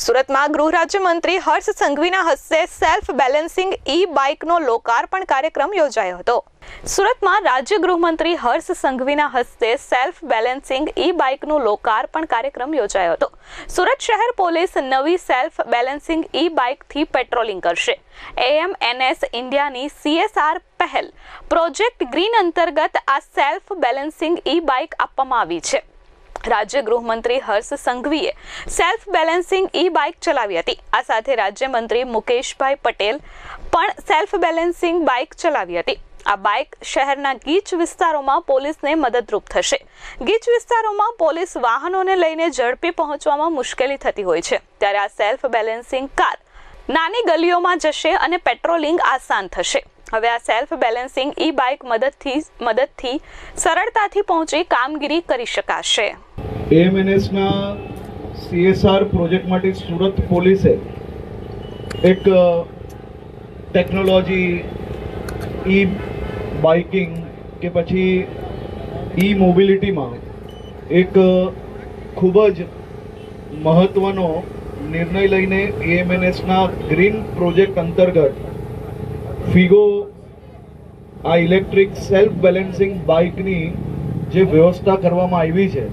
સુરતમાં ગૃહ રાજ્યમંત્રી હર્ષ સંઘવીના હસ્તે સેલ્ફ બેલેન્સિંગ ઈ બાઇકનો લોકાર્પણ કાર્યક્રમ યોજાયો હતો। સુરતમાં રાજ્ય ગૃહમંત્રી હર્ષ સંઘવીના હસ્તે સેલ્ફ બેલેન્સિંગ ઈ બાઇકનું લોકાર્પણ કાર્યક્રમ યોજાયો હતો। સુરત શહેર પોલીસ નવી સેલ્ફ બેલેન્સિંગ ઈ બાઇકથી પેટ્રોલિંગ કરશે। AMNS ઇન્ડિયાની CSR પહેલ પ્રોજેક્ટ ગ્રીન અંતર્ગત આ સેલ્ફ બેલેન્સિંગ ઈ બાઇક આપવામાં આવી છે। રાજ્ય ગૃહમંત્રી હર્ષ સંઘવીએ સેલ્ફ બેલેન્સિંગ ઈ બાઇક ચલાવી હતી। આ સાથે રાજ્યમંત્રી મુકેશભાઈ પટેલ પણ સેલ્ફ બેલેન્સિંગ બાઇક ચલાવી હતી। આ બાઇક શહેરના ગીચ વિસ્તારોમાં પોલીસને મદદરૂપ થશે। ગીચ વિસ્તારોમાં પોલીસ વાહનોને લઈને ઝડપી પહોંચવામાં મુશ્કેલી થતી હોય છે, ત્યારે આ સેલ્ફ બેલેન્સિંગ કાર નાની ગલીઓમાં જશે અને પેટ્રોલિંગ આસાન થશે। હવે આ સેલ્ફ બેલેન્સિંગ ઈ બાઇક મદદથી સરળતાથી પહોંચી કામગીરી કરી શકાશે। AMNS ના CSR પ્રોજેક્ટ માટે સુરત પોલીસે એક ટેકનોલોજી ઈ બાઇકિંગ કે પછી ઈ મોબિલિટીમાં એક ખૂબ જ મહત્વનો નિર્ણય લઈને AMNSના ગ્રીન પ્રોજેક્ટ અંતર્ગત ફિગો આ ઇલેક્ટ્રિક સેલ્ફ બેલેન્સિંગ બાઇકની જે વ્યવસ્થા કરવામાં આવી છે,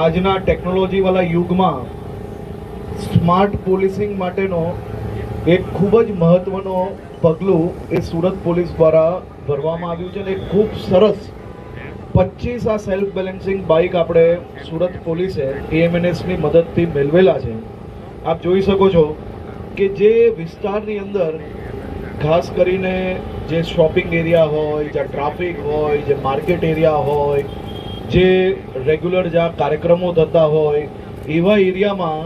આજના ટેકનોલોજીવાળા યુગમાં સ્માર્ટ પોલીસિંગ માટેનો એક ખૂબ જ મહત્વનો પગલું એ સુરત પોલીસ દ્વારા ભરવામાં આવ્યું છે અને ખૂબ સરસ 25 આ સેલ્ફ બેલેન્સિંગ બાઇક આપણે સુરત પોલીસે AMNSની મદદથી મેળવેલા છે। આપ જોઈ શકો છો કે જે વિસ્તારની અંદર ખાસ કરીને જે શોપિંગ એરિયા હોય, જ્યાં ટ્રાફિક હોય, જે માર્કેટ એરિયા હોય, જે રેગ્યુલર જ્યાં કાર્યક્રમો થતા હોય, એવા એરિયામાં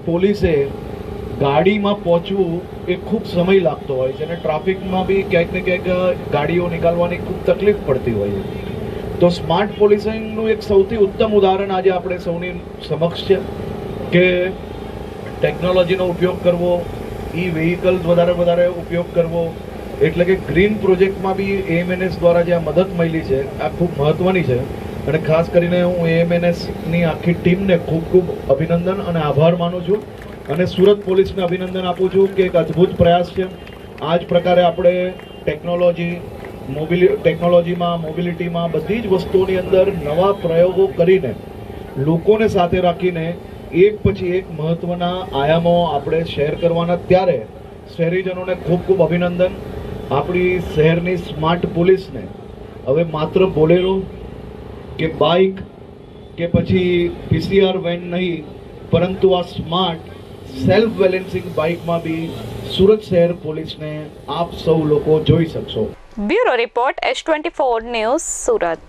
પોલીસે ગાડીમાં પહોંચવું એ ખૂબ સમય લાગતો હોય છે અને ટ્રાફિકમાં બી ક્યાંક ને ક્યાંક ગાડીઓ નીકાળવાની ખૂબ તકલીફ પડતી હોય છે। તો સ્માર્ટ પોલીસિંગનું એક સૌથી ઉત્તમ ઉદાહરણ આજે આપણે સૌની સમક્ષ છે કે ટેકનોલોજીનો ઉપયોગ કરવો, ઈ વ્હીકલ્સ વધારે ઉપયોગ કરવો, એટલે કે ગ્રીન પ્રોજેક્ટમાં બી AMNS દ્વારા જે આ મદદ મળી છે આ ખૂબ મહત્વની છે અને ખાસ કરીને હું AMNSની આખી ટીમને ખૂબ અભિનંદન અને આભાર માનું છું અને સુરત પોલીસને અભિનંદન આપું છું કે એક અદ્ભુત પ્રયાસ છે। આ જ પ્રકારે આપણે ટેકનોલોજીમાં મોબિલિટીમાં બધી જ વસ્તુઓની અંદર નવા પ્રયોગો કરીને લોકોને સાથે રાખીને એક પછી એક મહત્વના આયામો આપણે શેર કરવાના। ત્યારે શહેરીજનોને ખૂબ અભિનંદન। આપણી શહેરની સ્માર્ટ પોલીસને હવે માત્ર બોલેરો કે બાઇક કે પછી PCR વેન નહીં, પરંતુ આ સ્માર્ટ સેલ્ફ બેલેન્સિંગ બાઇકમાં બી સુરત શહેર પોલીસને આપ સૌ લોકો જોઈ શકશો। Bureau report S24 news Surat.